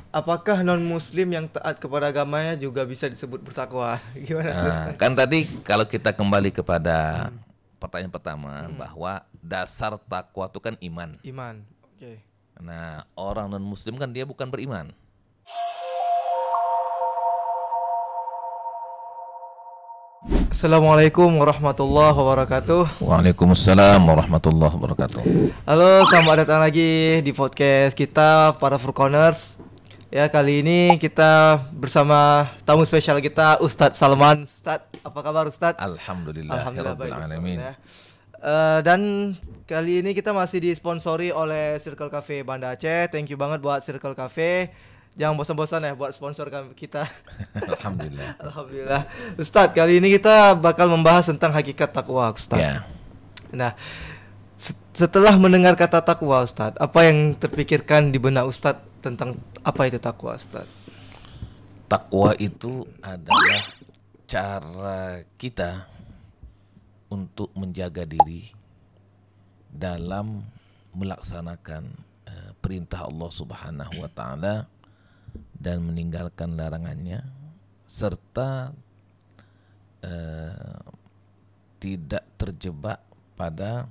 Apakah non muslim yang taat kepada agamanya juga bisa disebut bertakwa? Gimana tuh Ustaz? Kan tadi kalau kita kembali kepada Hmm, pertanyaan pertama hmm. bahwa dasar takwa itu kan iman. Iman. Oke. Nah, orang non muslim kan dia bukan beriman. Assalamualaikum warahmatullahi wabarakatuh. Waalaikumsalam warahmatullahi wabarakatuh. Halo, selamat datang lagi di podcast kita para Four Corners. Ya, kali ini kita bersama tamu spesial kita Ustadz Salman. Ustadz, apa kabar Ustadz? Alhamdulillah, Alhamdulillah rabbil baik Ustadz, alamin. ya. Dan kali ini kita masih disponsori oleh Circle Cafe Banda Aceh. Thank you banget buat Circle Cafe. Jangan bosan-bosan ya buat sponsor kita. Alhamdulillah. Alhamdulillah. Ustadz, kali ini kita bakal membahas tentang hakikat takwa, Ustadz. Ya, Nah, setelah mendengar kata takwa, Ustadz, apa yang terpikirkan di benak Ustadz tentang apa itu takwa, Ustadz? takwa itu adalah cara kita untuk menjaga diri dalam melaksanakan perintah Allah Subhanahu wa taala dan meninggalkan larangannya, serta tidak terjebak pada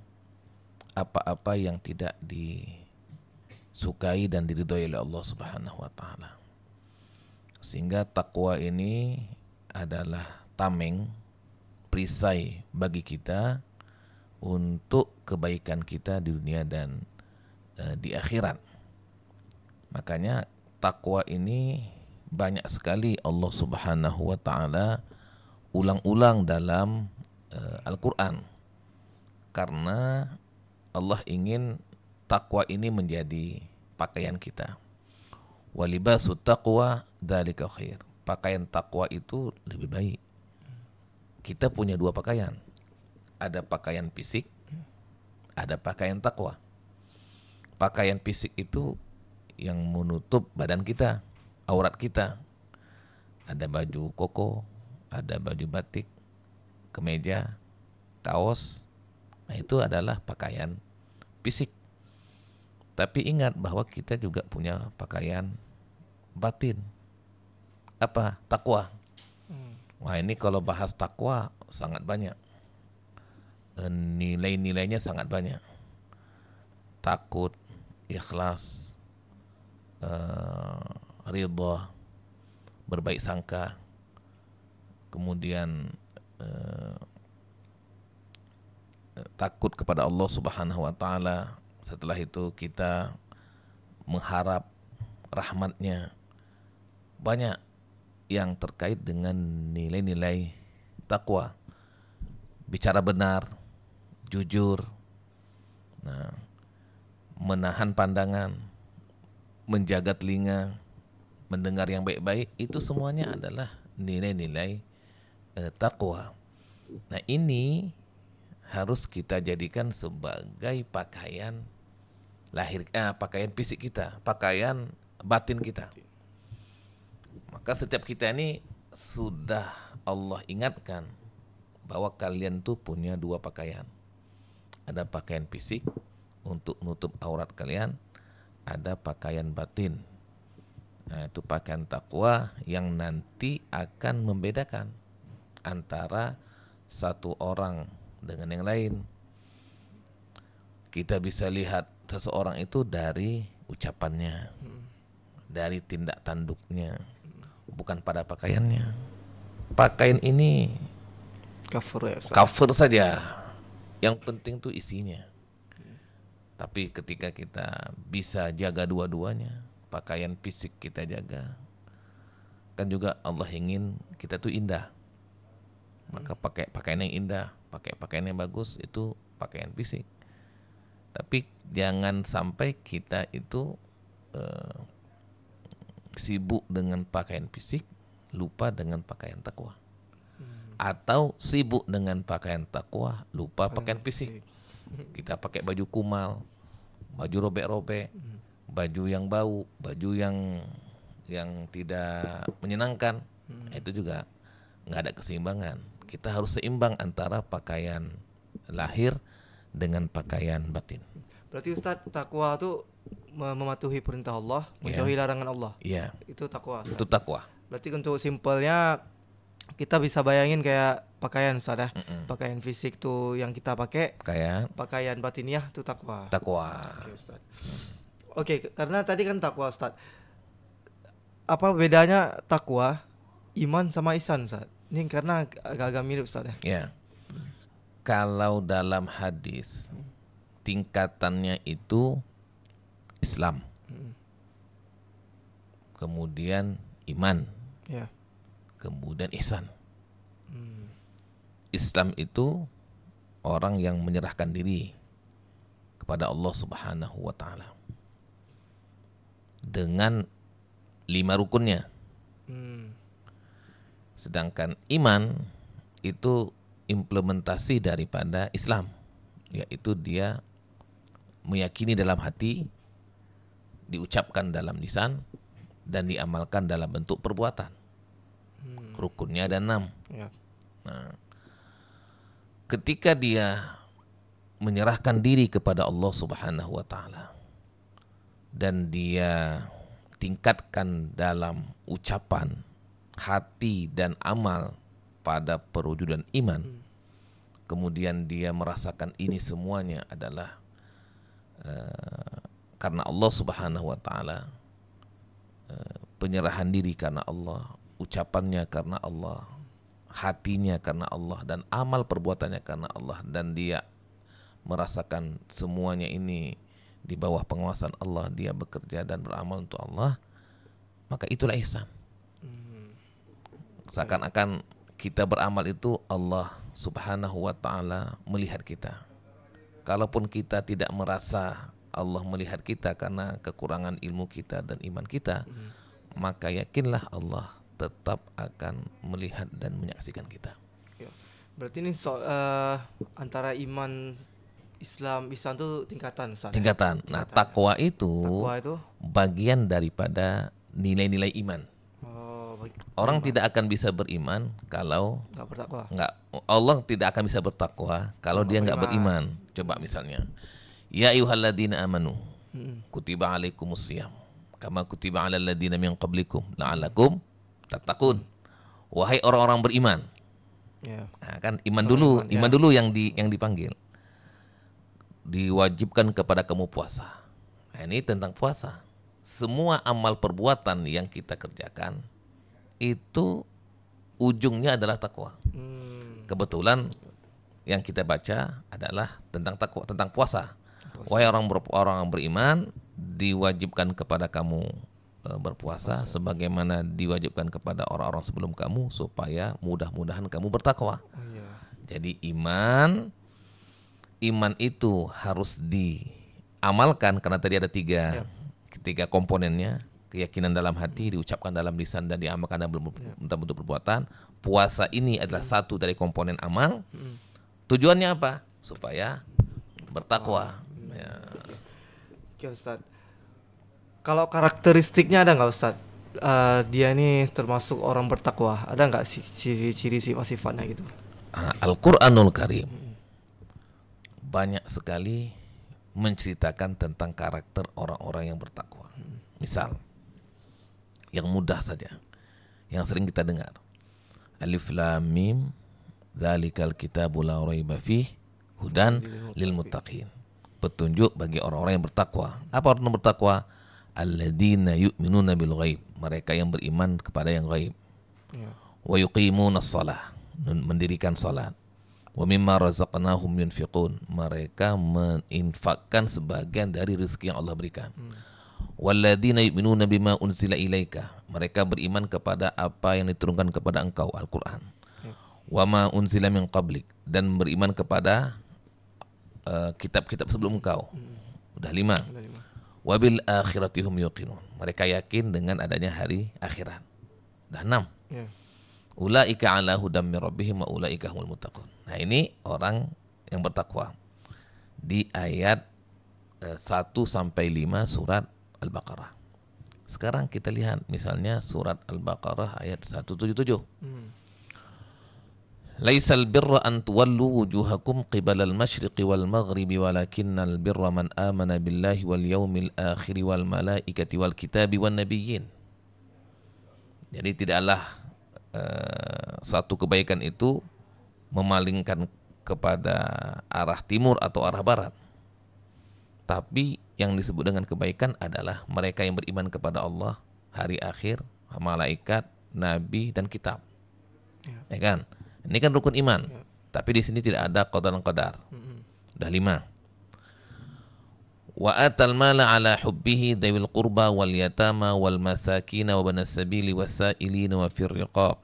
apa-apa yang tidak disukai dan diridhoi oleh Allah Subhanahu wa taala. Sehingga takwa ini adalah tameng, perisai bagi kita untuk kebaikan kita di dunia dan di akhirat. Makanya takwa ini banyak sekali Allah Subhanahu wa taala ulang-ulang dalam Al-Qur'an. Karena Allah ingin takwa ini menjadi pakaian kita. Walibasut taqwa dzalika khair. Pakaian takwa itu lebih baik. Kita punya dua pakaian. Ada pakaian fisik, ada pakaian takwa. Pakaian fisik itu yang menutup badan kita, aurat kita. Ada baju koko, ada baju batik, kemeja, kaos. Nah, itu adalah pakaian fisik. Tapi ingat bahwa kita juga punya pakaian batin. Apa? Takwa. Wah, ini kalau bahas takwa sangat banyak. Nilai-nilainya sangat banyak. Takut, ikhlas, ridha, berbaik sangka, kemudian takut kepada Allah Subhanahu wa taala. Setelah itu kita mengharap rahmatnya. Banyak yang terkait dengan nilai-nilai takwa. Bicara benar, jujur, nah, menahan pandangan, menjaga telinga, mendengar yang baik-baik, itu semuanya adalah nilai-nilai takwa. Nah, ini harus kita jadikan sebagai pakaian pakaian fisik kita, pakaian batin kita. Maka setiap kita ini sudah Allah ingatkan bahwa kalian tuh punya dua pakaian. Ada pakaian fisik untuk nutup aurat kalian, ada pakaian batin. Nah, itu pakaian takwa yang nanti akan membedakan antara satu orang dengan yang lain. Kita bisa lihat seseorang itu dari ucapannya, dari tindak tanduknya, bukan pada pakaiannya. Pakaian ini Cover ya, Ustadz. cover saja, yang penting tuh isinya. Tapi ketika kita bisa jaga dua-duanya, pakaian fisik kita jaga, kan juga Allah ingin kita tuh indah. Maka pakai pakaian yang indah, pakai pakaian yang bagus, itu pakaian fisik. Tapi jangan sampai kita itu sibuk dengan pakaian fisik, lupa dengan pakaian takwa. Atau sibuk dengan pakaian takwa, lupa pakaian fisik. Kita pakai baju kumal, baju robek-robek, baju yang bau, baju yang tidak menyenangkan. Itu juga nggak ada keseimbangan. Kita harus seimbang antara pakaian lahir dengan pakaian batin. Berarti Ustadz, takwa tuh mematuhi perintah Allah, Ya. menjauhi larangan Allah. Iya, Itu takwa. Ustaz. itu takwa. Berarti untuk simpelnya kita bisa bayangin kayak pakaian, Ustaz ya. Mm-mm. Pakaian fisik tuh yang kita pakai, Kayak pakaian batiniah itu takwa. takwa. Oke, Ustaz. Oke, karena tadi kan takwa, Ustaz. Apa bedanya takwa, iman sama ihsan, Ustaz? Ini karena agak-agak mirip, Ustaz ya. Ya. Kalau dalam hadis tingkatannya itu Islam, kemudian iman, Ya. kemudian ihsan. Islam itu orang yang menyerahkan diri kepada Allah Subhanahu wa taala dengan 5 rukunnya. Hmm. Sedangkan iman itu implementasi daripada Islam, yaitu dia meyakini dalam hati, diucapkan dalam lisan, dan diamalkan dalam bentuk perbuatan. Rukunnya ada 6. Ya. Nah, ketika dia menyerahkan diri kepada Allah Subhanahu wa taala dan dia tingkatkan dalam ucapan, hati dan amal pada perwujudan iman, kemudian dia merasakan ini semuanya adalah karena Allah Subhanahu wa taala, penyerahan diri karena Allah, ucapannya karena Allah, hatinya karena Allah, dan amal perbuatannya karena Allah, dan dia merasakan semuanya ini di bawah penguasaan Allah, dia bekerja dan beramal untuk Allah, maka itulah ihsan. Seakan-akan kita beramal itu Allah Subhanahu wa taala melihat kita. Kalaupun kita tidak merasa Allah melihat kita karena kekurangan ilmu kita dan iman kita, maka yakinlah Allah tetap akan melihat dan menyaksikan kita. Ya. Berarti ini antara iman, Islam, ihsan itu tingkatan, Ustaz. Tingkatan. Nah, Tingkatan. takwa itu Takwa itu bagian daripada nilai-nilai iman. Orang tidak akan bisa beriman kalau enggak bertakwa. enggak, Allah tidak akan bisa bertakwa kalau dia enggak beriman. Coba misalnya, ya ayyuhalladzina amanu kutiba alaikumusiyam kama kutiba alal ladzina min qablikum la'allakum tattaqun. Wahai orang-orang beriman. Ya. Nah, kan iman dulu yang dipanggil. Diwajibkan kepada kamu puasa. Nah, ini tentang puasa. Semua amal perbuatan yang kita kerjakan itu ujungnya adalah takwa. Kebetulan yang kita baca adalah tentang takwa, tentang puasa. Wahai orang beriman, diwajibkan kepada kamu berpuasa sebagaimana diwajibkan kepada orang-orang sebelum kamu supaya mudah-mudahan kamu bertakwa. Jadi iman itu harus diamalkan karena tadi ada tiga komponennya. Keyakinan dalam hati, diucapkan dalam lisan, dan diamalkan dalam bentuk perbuatan. Puasa ini adalah satu dari komponen amal. Tujuannya apa? Supaya bertakwa. Ya. Oke, Ustaz. Kalau karakteristiknya ada nggak, Ustaz? Dia ini termasuk orang bertakwa. Ada nggak sih ciri-ciri sifat-sifatnya gitu? Al-Quranul Karim banyak sekali menceritakan tentang karakter orang-orang yang bertakwa. Misal, yang mudah saja, yang sering kita dengar, Alif Lam Mim, dzalikal kitabu la raiba fih, hudan lil muttaqin. Petunjuk bagi orang-orang yang bertakwa. Apa orang bertakwa? Alladzina yu'minuna bil ghaib, mereka yang beriman kepada yang ghaib. Wa yuqimunas shalah, mendirikan salat. Wa mimma razaqnahum yunfiqun, mereka menginfakkan sebagian dari rezeki yang Allah berikan. Walladzina yu'minuna bima unzila ilaika, mereka beriman kepada apa yang diturunkan kepada engkau, Al-Quran. Wa ma unzila min qablik, dan beriman kepada kitab-kitab sebelum engkau. Udah 5. Wa bil akhirati hum yuqinun, mereka yakin dengan adanya hari akhirat. Udah 6. Ulaika ala hudam min rabbihim wa ulaika humul muttaqun. Nah, ini orang yang bertakwa. Di ayat 1 sampai 5 surat Al-Baqarah. Sekarang kita lihat misalnya surat Al-Baqarah ayat 177. Laisal birra an tuwallu wujuhakum qibalal masyriqi wal maghribi walakinnal birra man amana billahi wal yaumil akhir wal malaikati wal kitabi wan nabiyyin. Jadi tidaklah suatu kebaikan itu memalingkan kepada arah timur atau arah barat. Tapi yang disebut dengan kebaikan adalah mereka yang beriman kepada Allah, hari akhir, malaikat, nabi dan kitab. Ya kan? Ini kan rukun iman. Tapi di sini tidak ada qada dan qadar. Udah 5. Wa atal mala ala hubbihi dawil qurba wal yatama wal masakin wa banas sabili wasailin wa fir riqab.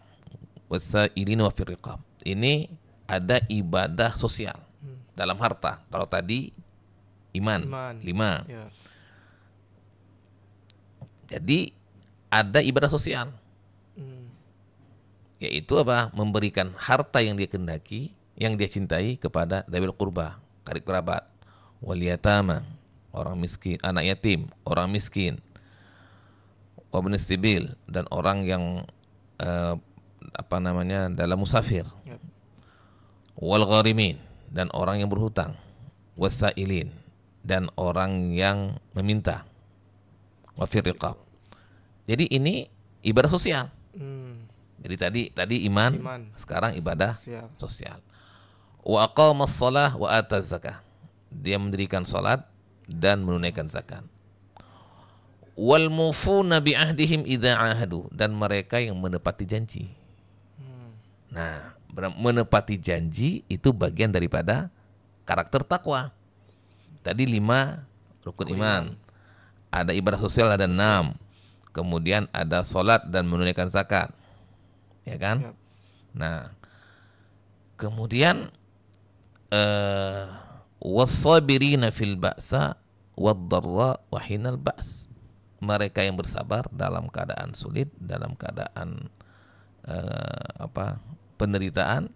Wasailin wa fir riqab. Ini ada ibadah sosial dalam harta. Kalau tadi iman. 5. Ya. Jadi ada ibadah sosial. Yaitu apa? Memberikan harta yang dia kendaki, yang dia cintai kepada dawil qurba, karib kerabat, wal yatama, orang miskin, anak yatim, orang miskin, wa ibnis sibil, dan orang yang dalam musafir, wal gharimin, dan orang yang berhutang, wasailin, dan orang yang meminta, wa fir riqab. Jadi ini ibadah sosial. Jadi tadi iman, sekarang ibadah sosial. Wa aqamas shalah wa ataz zakah. Dia mendirikan salat dan menunaikan zakat. Wal mufuna bi ahdihim idza ahadu, dan mereka yang menepati janji. Nah, menepati janji itu bagian daripada karakter takwa. Tadi 5 rukun iman. Ada ibadah sosial, ada 6. Kemudian ada salat dan menunaikan zakat. Ya kan? Nah, kemudian was-sabirina fil ba'sa wad-dharra wa hinal ba's. Mereka yang bersabar dalam keadaan sulit, dalam keadaan penderitaan,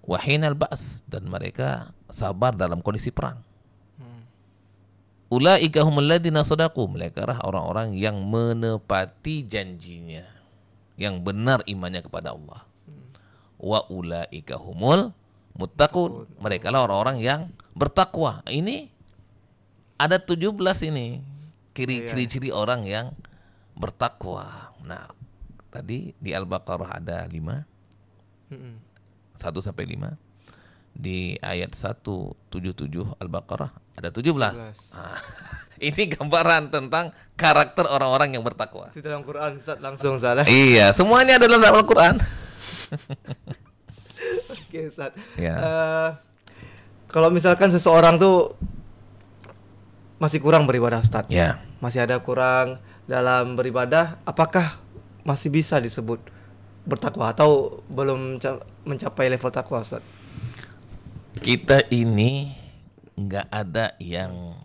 wa hinal ba's, dan mereka sabar dalam kondisi perang. Ulaika humul ladzina shadaqu, mereka lah orang-orang yang menepati janjinya, yang benar imannya kepada Allah. Wa ulaika humul muttaqun, mereka lah orang-orang yang bertakwa. Ini ada 17 ini ciri-ciri orang yang bertakwa. Nah, tadi di Al-Baqarah ada 5, 1 sampai 5. Di ayat 177 Al-Baqarah ada 17. Nah, ini gambaran tentang karakter orang-orang yang bertakwa. Itu dalam Quran, Ustaz, langsung salah. Iya, semuanya ada dalam Al-Quran. Oke, Ustaz. Ya. Kalau misalkan seseorang tuh masih kurang beribadah, Ustaz. Ya. Masih ada kurang dalam beribadah, apakah masih bisa disebut bertakwa atau belum mencapai level takwa, Ustaz? Kita ini nggak ada yang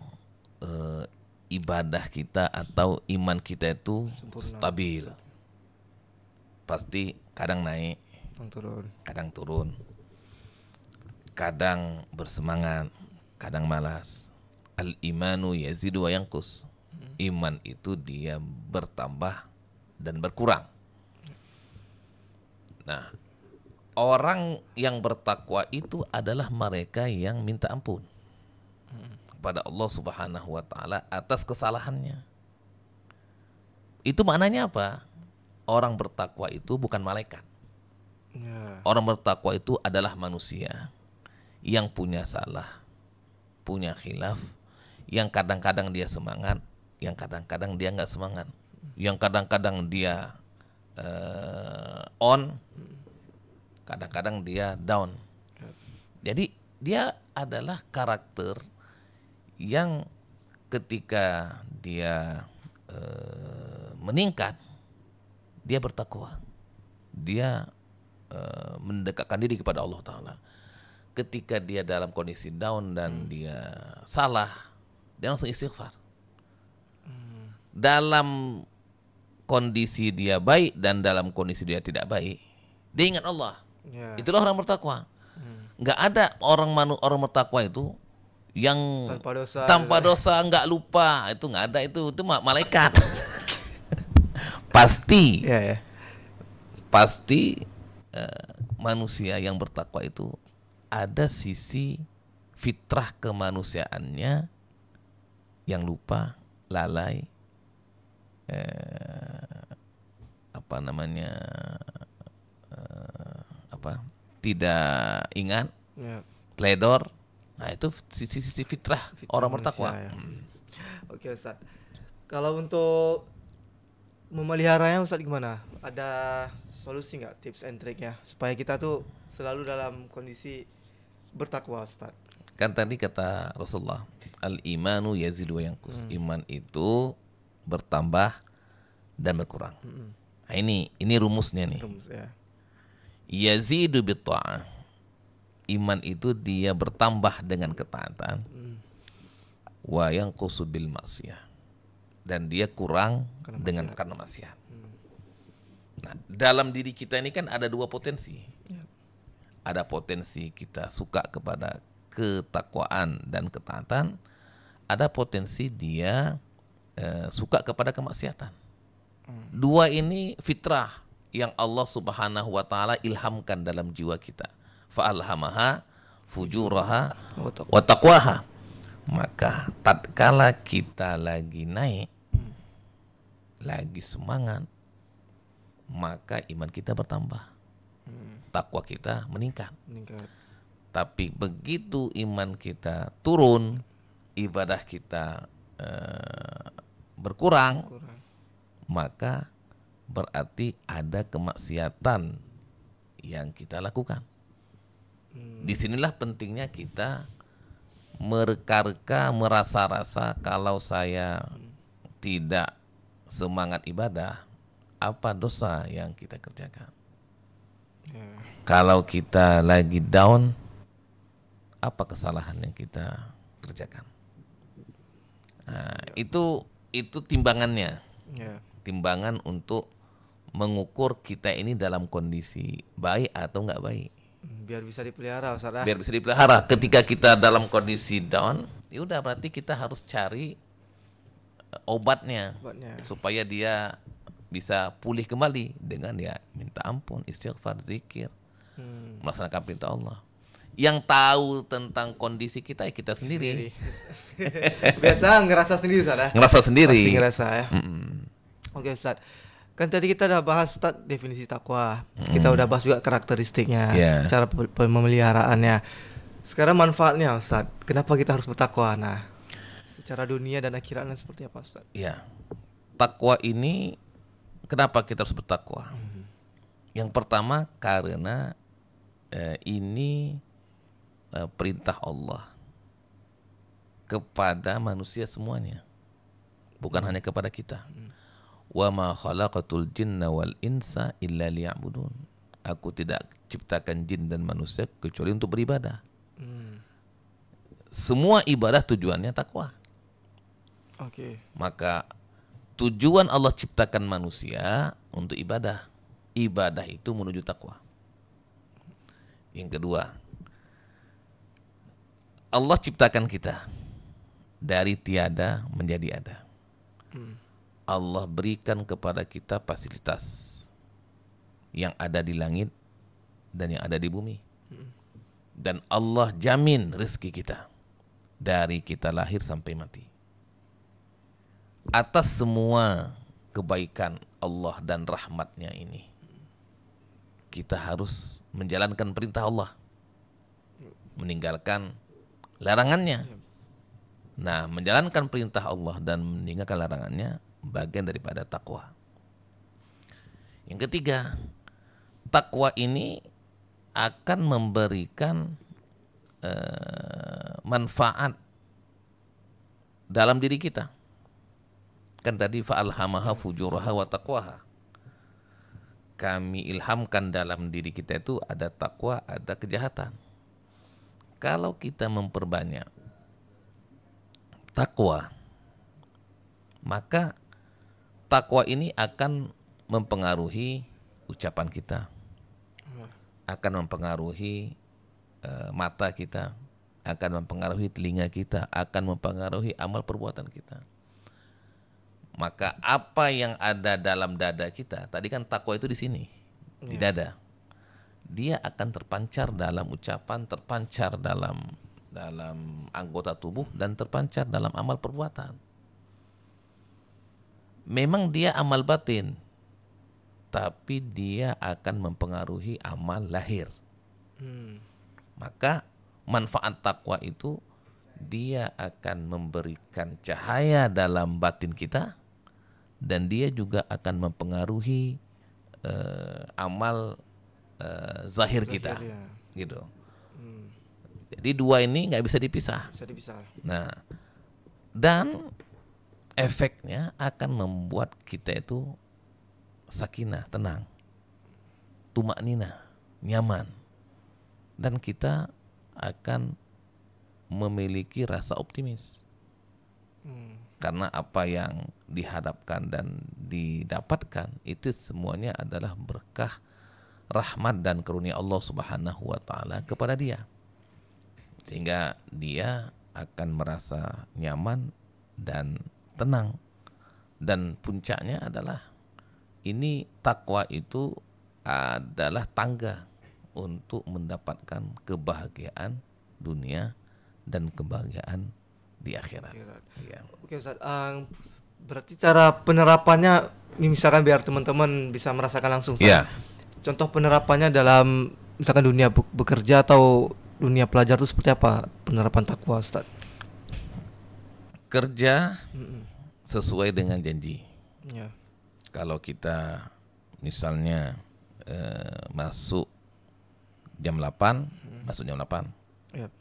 ibadah kita atau iman kita itu stabil. Pasti kadang naik, kadang turun, kadang bersemangat, kadang malas. Al-imanu yazidu wa yanqus. Iman itu dia bertambah dan berkurang. Nah, orang yang bertakwa itu adalah mereka yang minta ampun kepada Allah Subhanahu wa taala atas kesalahannya. Itu maknanya apa? Orang bertakwa itu bukan malaikat. Orang bertakwa itu adalah manusia yang punya salah, punya khilaf, yang kadang-kadang dia semangat, yang kadang-kadang dia nggak semangat, yang kadang-kadang dia on, kadang-kadang dia down. Jadi dia adalah karakter yang ketika dia meningkat, dia bertakwa, dia mendekatkan diri kepada Allah Ta'ala. Ketika dia dalam kondisi down dan dia salah, dia langsung istighfar. Dalam kondisi dia baik dan dalam kondisi dia tidak baik, dia ingat Allah. Itulah orang bertakwa. Nggak ada orang bertakwa itu yang tanpa dosa nggak lupa, itu nggak ada, itu malaikat. Pasti manusia yang bertakwa itu ada sisi fitrah kemanusiaannya yang lupa, lalai, apa namanya, tidak ingat, teledor. Nah itu sisi fitrah orang bertakwa. Ya. Oke Ustaz. Kalau untuk memeliharanya Ustaz gimana? Ada solusi nggak, tips and triknya supaya kita tuh selalu dalam kondisi bertakwa Ustaz? Kan tadi kata Rasulullah, al-imanu yazidu wa yanqus. Iman itu bertambah dan berkurang. Nah, ini rumusnya nih. Rumus ya. Yazidu bitta'ah. Iman itu dia bertambah dengan ketaatan. Wa yanqusu bil maksiyah. Dan dia kurang karena maksiat. Nah, dalam diri kita ini kan ada dua potensi. Ada potensi kita suka kepada ketakwaan dan ketaatan, ada potensi dia suka kepada kemaksiatan. Dua ini fitrah yang Allah Subhanahu wa taala ilhamkan dalam jiwa kita. Fa'alhamaha fujuraha wa taqwaha. Maka tatkala kita lagi naik, lagi semangat, maka iman kita bertambah. Takwa kita meningkat. Tapi begitu iman kita turun, ibadah kita berkurang, maka berarti ada kemaksiatan yang kita lakukan. Disinilah pentingnya kita mereka merasa-rasa kalau saya tidak semangat ibadah, apa dosa yang kita kerjakan. Kalau kita lagi down, apa kesalahan yang kita kerjakan. Nah, itu timbangannya. Timbangan untuk mengukur kita ini dalam kondisi baik atau nggak baik. Biar bisa dipelihara Ustaz. Biar bisa dipelihara. Ketika kita dalam kondisi down, ya udah berarti kita harus cari obatnya supaya dia bisa pulih kembali dengan ya minta ampun, istighfar, zikir, melaksanakan perintah Allah. Yang tahu tentang kondisi kita ya kita sendiri. Biasa ngerasa sendiri Ustaz. Ngerasa sendiri. Masih ngerasa ya. Oke Ustaz. Kan tadi kita udah bahas Ustaz definisi takwa. Kita udah bahas juga karakteristiknya, cara pemeliharaannya. Sekarang manfaatnya Ustaz. Kenapa kita harus bertakwa? Nah, secara dunia dan akhiratnya seperti apa Ustaz? Ya. Takwa ini kenapa kita harus bertakwa? Yang pertama karena ini perintah Allah kepada manusia semuanya, bukan hanya kepada kita. Wa ma khalaqatul jinna wal insa illa liya'budun. Aku tidak ciptakan jin dan manusia kecuali untuk beribadah. Semua ibadah tujuannya takwa. Maka tujuan Allah ciptakan manusia untuk ibadah. Ibadah itu menuju takwa. Yang kedua, Allah ciptakan kita dari tiada menjadi ada. Allah berikan kepada kita fasilitas yang ada di langit dan yang ada di bumi. Dan Allah jamin rezeki kita dari kita lahir sampai mati. Atas semua kebaikan Allah dan rahmatnya ini, kita harus menjalankan perintah Allah, meninggalkan larangannya. Nah, menjalankan perintah Allah dan meninggalkan larangannya bagian daripada takwa. Yang ketiga, takwa ini akan memberikan manfaat dalam diri kita. Kan tadi fa'alhamaha fujuraha wa taqwaha. Kami ilhamkan dalam diri kita itu ada takwa, ada kejahatan. Kalau kita memperbanyak takwa, maka takwa ini akan mempengaruhi ucapan kita, akan mempengaruhi mata kita, akan mempengaruhi telinga kita, akan mempengaruhi amal perbuatan kita. Maka apa yang ada dalam dada kita, tadi kan takwa itu di sini, di dada. dia akan terpancar dalam ucapan, terpancar dalam anggota tubuh, dan terpancar dalam amal perbuatan. Memang dia amal batin, tapi dia akan mempengaruhi amal lahir. Maka manfaat takwa itu dia akan memberikan cahaya dalam batin kita, dan dia juga akan mempengaruhi amal zahir kita, gitu. Jadi dua ini nggak bisa dipisah. Nah, dan efeknya akan membuat kita itu sakinah, tenang, tumakninah, nyaman, dan kita akan memiliki rasa optimis. Karena apa yang dihadapkan dan didapatkan itu semuanya adalah berkah, rahmat dan karunia Allah Subhanahu wa taala kepada dia. Sehingga dia akan merasa nyaman dan tenang. Dan puncaknya adalah ini takwa itu adalah tangga untuk mendapatkan kebahagiaan dunia dan kebahagiaan di akhirat. Ya. Oke Ustaz, berarti cara penerapannya ini misalkan biar teman-teman bisa merasakan langsung. Ya. Contoh penerapannya dalam misalkan dunia bekerja atau dunia pelajar itu seperti apa penerapan takwa, Ustaz? Kerja sesuai dengan janji. Ya. Kalau kita misalnya masuk jam 8, masuk jam 8. Yep.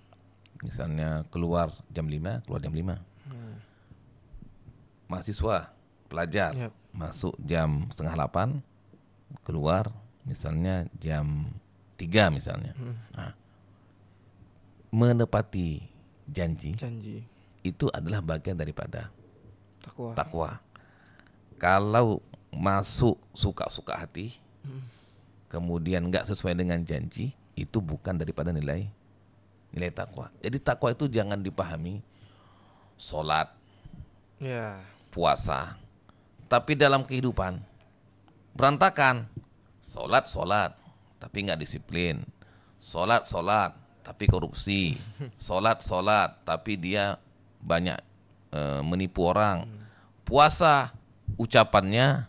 Misalnya keluar jam 5, keluar jam 5. Mahasiswa, pelajar, masuk jam setengah 8, keluar misalnya jam 3 misalnya. Nah, menepati janji itu adalah bagian daripada takwa. Kalau masuk suka-suka hati, kemudian nggak sesuai dengan janji, itu bukan daripada nilai takwa. Jadi takwa itu jangan dipahami sholat, puasa, tapi dalam kehidupan berantakan. Sholat, tapi nggak disiplin. Sholat, tapi korupsi. Sholat, tapi dia banyak menipu orang. Puasa, ucapannya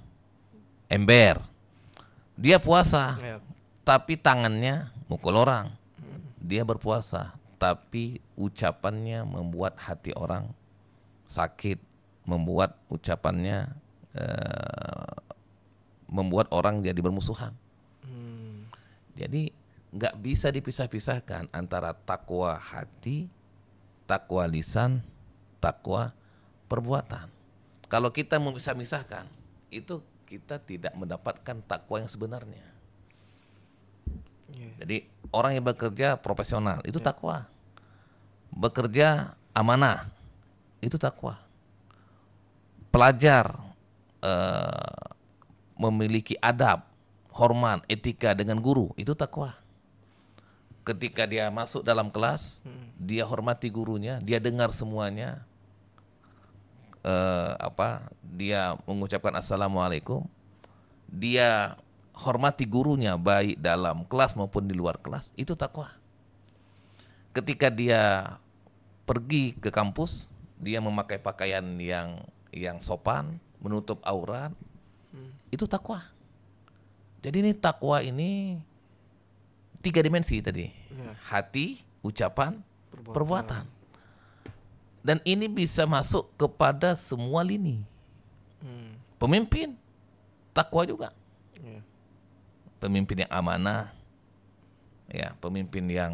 ember. Dia puasa, tapi tangannya mukul orang. Dia berpuasa, tapi ucapannya membuat hati orang sakit, membuat ucapannya membuat orang jadi bermusuhan. Jadi nggak bisa dipisah-pisahkan antara takwa hati, takwa lisan, takwa perbuatan. Kalau kita memisah-misahkan, itu kita tidak mendapatkan takwa yang sebenarnya. Jadi orang yang bekerja profesional itu takwa. Bekerja amanah itu takwa. Pelajar memiliki adab, hormat, etika dengan guru itu takwa. Ketika dia masuk dalam kelas, dia hormati gurunya, dia dengar semuanya. Dia mengucapkan assalamualaikum, dia hormati gurunya baik dalam kelas maupun di luar kelas, itu takwa. Ketika dia pergi ke kampus, dia memakai pakaian yang sopan, menutup aurat, itu takwa. Jadi ini takwa ini 3 dimensi tadi, hati, ucapan, perbuatan. Dan ini bisa masuk kepada semua lini. Pemimpin, takwa juga. Pemimpin yang amanah, pemimpin yang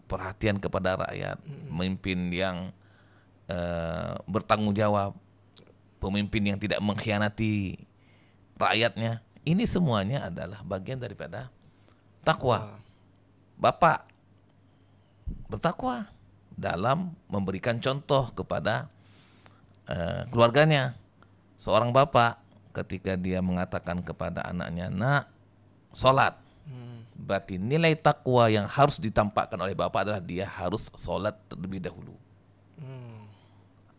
perhatian kepada rakyat, pemimpin yang bertanggung jawab, pemimpin yang tidak mengkhianati rakyatnya. Ini semuanya adalah bagian daripada takwa. Bapak bertakwa dalam memberikan contoh kepada keluarganya. Seorang bapak ketika dia mengatakan kepada anaknya, "Nak, sholat." Berarti nilai takwa yang harus ditampakkan oleh bapak adalah dia harus sholat terlebih dahulu.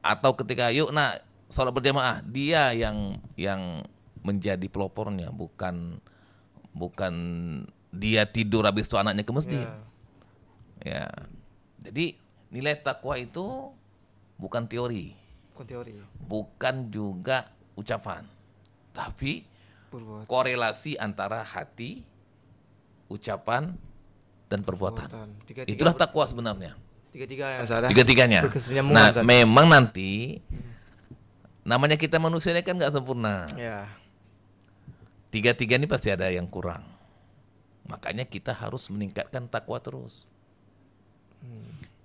Atau ketika, "Yuk nak, sholat berjamaah," dia yang menjadi pelopornya, bukan dia tidur habis itu anaknya ke masjid. Ya. Ya. Jadi nilai takwa itu bukan teori. Bukan juga ucapan. Tapi korelasi antara hati, ucapan, dan perbuatan. Itulah takwa sebenarnya. Tiga-tiganya. Nah, memang nanti namanya kita manusia ini kan nggak sempurna. Ya. Tiga-tiga ini pasti ada yang kurang. Makanya kita harus meningkatkan takwa terus.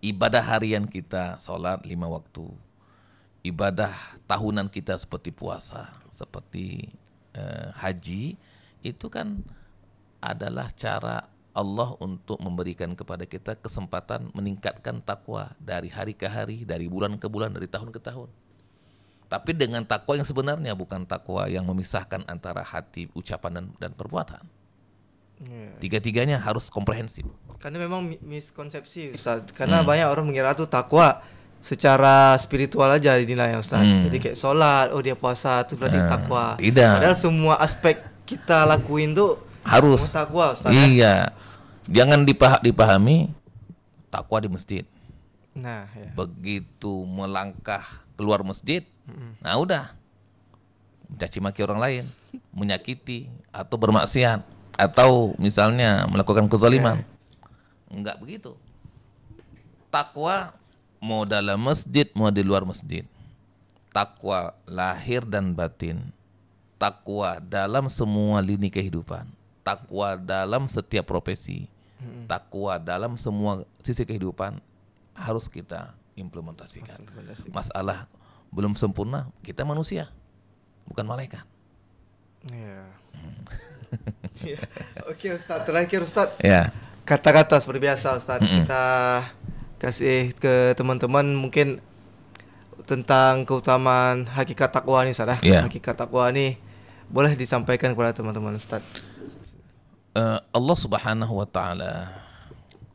Ibadah harian kita, sholat 5 waktu. Ibadah tahunan kita seperti puasa, seperti haji, itu kan adalah cara Allah untuk memberikan kepada kita kesempatan meningkatkan takwa dari hari ke hari, dari bulan ke bulan, dari tahun ke tahun. Tapi dengan takwa yang sebenarnya, bukan takwa yang memisahkan antara hati, ucapan, dan perbuatan. Tiga-tiganya harus komprehensif. Karena memang miskonsepsi, Ustaz. Karena banyak orang mengira tuh takwa secara spiritual aja dinilai, Ustaz. Jadi kayak sholat, oh dia puasa, itu berarti takwa. Tidak. Padahal semua aspek kita lakuin tuh harus takwa, Ustaz. Iya. Jangan dipahami takwa di masjid. Nah, ya. Begitu melangkah keluar masjid, nah udah mencaci maki orang lain, menyakiti atau bermaksiat, atau misalnya melakukan kezaliman. Enggak begitu. Takwa mau dalam masjid, mau di luar masjid. Takwa lahir dan batin. Takwa dalam semua lini kehidupan. Takwa dalam setiap profesi. Takwa dalam semua sisi kehidupan harus kita implementasikan. Masalah belum sempurna, kita manusia, bukan malaikat. Ya. Oke, Ustaz, terakhir Ustaz. Ya. Kata-kata seperti biasa, Ustaz. Kita kasih ke teman-teman mungkin tentang keutamaan hakikat takwa nih, Ustaz. Hakikat takwa nih boleh disampaikan kepada teman-teman, Ustaz. Allah Subhanahu wa taala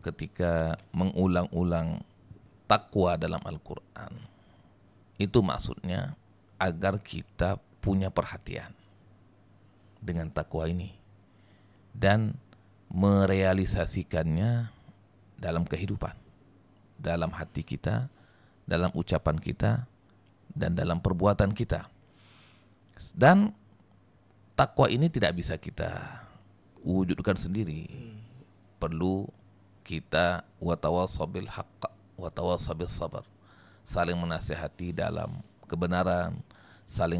ketika mengulang-ulang takwa dalam Al-Qur'an, itu maksudnya agar kita punya perhatian dengan takwa ini dan merealisasikannya dalam kehidupan, dalam hati kita, dalam ucapan kita, dan dalam perbuatan kita. Dan takwa ini tidak bisa kita wujudkan sendiri. Perlu kita watawassaw bil haqq watawassaw bis sabr, saling menasihati dalam kebenaran, saling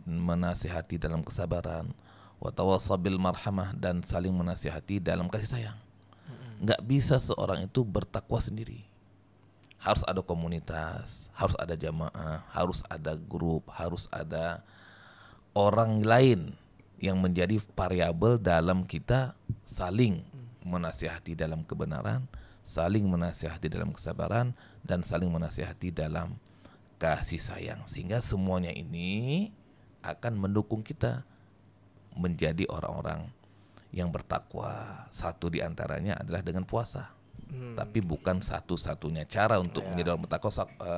menasihati dalam kesabaran, watawassaw bil marhamah, dan saling menasihati dalam kasih sayang. Enggak bisa seorang itu bertakwa sendiri. Harus ada komunitas, harus ada jamaah, harus ada grup, harus ada orang lain yang menjadi variabel dalam kita saling menasihati dalam kebenaran, saling menasihati dalam kesabaran, dan saling menasihati dalam kasih sayang. Sehingga semuanya ini akan mendukung kita menjadi orang-orang yang bertakwa. Satu di antaranya adalah dengan puasa. Tapi bukan satu-satunya cara untuk menjadi orang bertakwa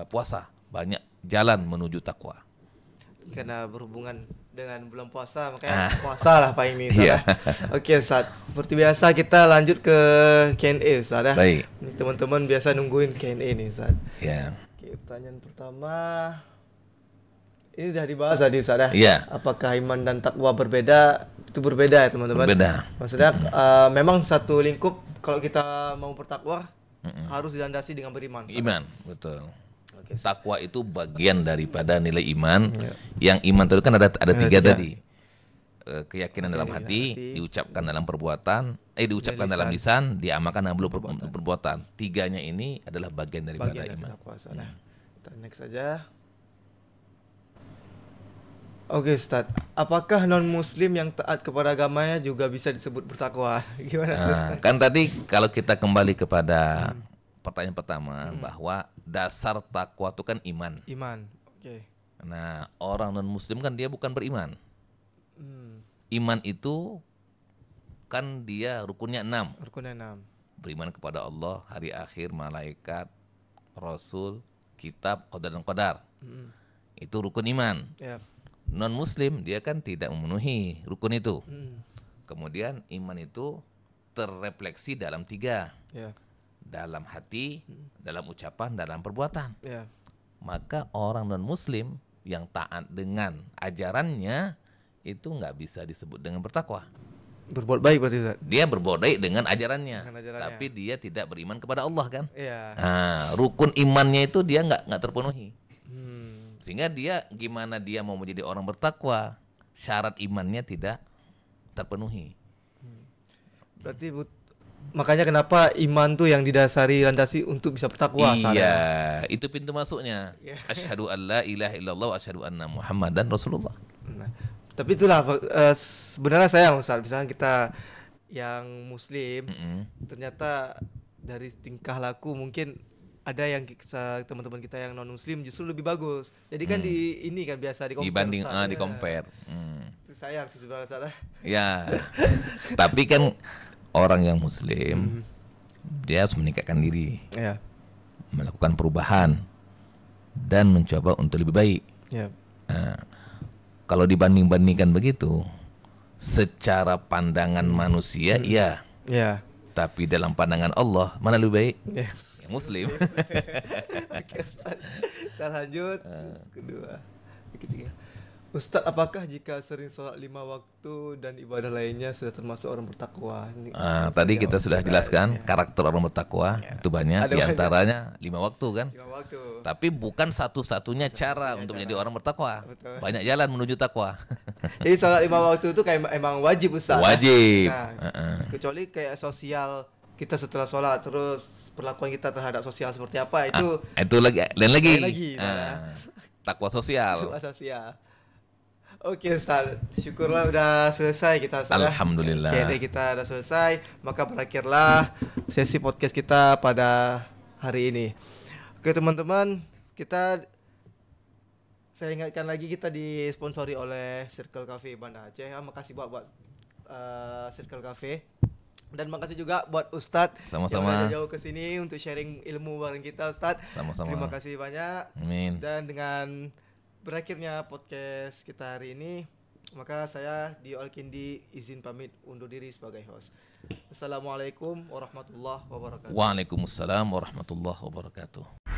puasa. Banyak jalan menuju takwa. Karena berhubungan dengan bulan puasa, makanya puasa lah Pak ini, Ustaz. Oke, Ustaz. Seperti biasa kita lanjut ke Q&A, Ustaz. Baik. Teman-teman biasa nungguin Q&A nih, Ustaz. Ya. Oke, pertanyaan pertama ini udah dibahas tadi, Ustaz. Iya. Apakah iman dan takwa berbeda? Itu berbeda ya, teman-teman. Berbeda. Maksudnya memang satu lingkup kalau kita mau bertakwa harus dilandasi dengan beriman, Ustaz. Iman, betul. Takwa itu bagian daripada nilai iman. Yang iman itu kan ada tiga tadi. Keyakinan dalam hati, diucapkan dalam perbuatan, diucapkan dalam lisan, diamalkan dalam perbuatan. Tiganya ini adalah bagian daripada iman. Nah, kita next saja. Oke, Ustaz. Apakah non-muslim yang taat kepada agamanya juga bisa disebut bertakwa? Gimana, Ustaz? Kan tadi kalau kita kembali kepada pertanyaan pertama, bahwa dasar takwa itu kan iman. Iman. Oke. Nah, orang non-muslim kan dia bukan beriman. Iman itu kan dia rukunnya 6. Rukunnya 6. Beriman kepada Allah, hari akhir, malaikat, rasul, kitab, qadar dan qadar. Itu rukun iman. Non-muslim dia kan tidak memenuhi rukun itu. Kemudian iman itu terrefleksi dalam 3. Ya. Dalam hati, dalam ucapan, dalam perbuatan. Ya. Maka orang non-muslim yang taat dengan ajarannya itu nggak bisa disebut dengan bertakwa. Berbuat baik berarti Ustaz. Dia berbuat baik dengan ajarannya, tapi dia tidak beriman kepada Allah kan. Iya. Nah, rukun imannya itu dia nggak terpenuhi. Sehingga dia gimana dia mau menjadi orang bertakwa, syarat imannya tidak terpenuhi. Berarti makanya kenapa iman tuh yang didasari landasi untuk bisa bertakwa. Iya, itu pintu masuknya. Asyhadu an la ilaha illallah wa asyhadu anna Muhammadan Rasulullah. Nah, tapi itulah sebenarnya sayang Ustaz, misalnya kita yang muslim ternyata dari tingkah laku mungkin ada yang teman-teman kita yang non muslim justru lebih bagus. Jadi kan ini kan biasa dibanding di compare. Itu sayang sih sebenarnya Ustaz. Ya. Tapi kan orang yang muslim dia harus meningkatkan diri. Ya. Melakukan perubahan dan mencoba untuk lebih baik. Ya. Kalau dibanding-bandingkan begitu, secara pandangan manusia iya. Ya. Tapi dalam pandangan Allah mana lebih baik? Ya. Yang muslim. Oke, Ustaz. Kita lanjut. Kedua. Ketiga. Ustaz, apakah jika sering sholat 5 waktu dan ibadah lainnya sudah termasuk orang bertakwa? Tadi kita sudah jelaskan karakter orang bertakwa itu banyak, diantaranya 5 waktu kan. 5 waktu. Tapi bukan satu-satunya cara untuk menjadi orang bertakwa. Betul. Banyak jalan menuju takwa. Jadi sholat 5 waktu itu kayak emang wajib Ustaz. Wajib. Kecuali kayak sosial kita setelah sholat, terus perlakuan kita terhadap sosial seperti apa itu. Itu lain lagi. Takwa sosial. Takwa sosial. Oke Ustaz, syukurlah udah selesai kita Ustaz. Alhamdulillah. Oke, kita udah selesai, maka berakhirlah sesi podcast kita pada hari ini. Oke teman-teman, saya ingatkan lagi kita disponsori oleh Circle Cafe Banda Aceh. Makasih buat Circle Cafe. Dan makasih juga buat Ustadz sama-sama yang jauh ke sini untuk sharing ilmu bareng kita Ustadz. Sama-sama. Terima kasih banyak. Amin. Dan dengan berakhirnya podcast kita hari ini, maka saya Dio Alkindi izin pamit undur diri sebagai host. Assalamualaikum warahmatullahi wabarakatuh. Waalaikumsalam warahmatullahi wabarakatuh.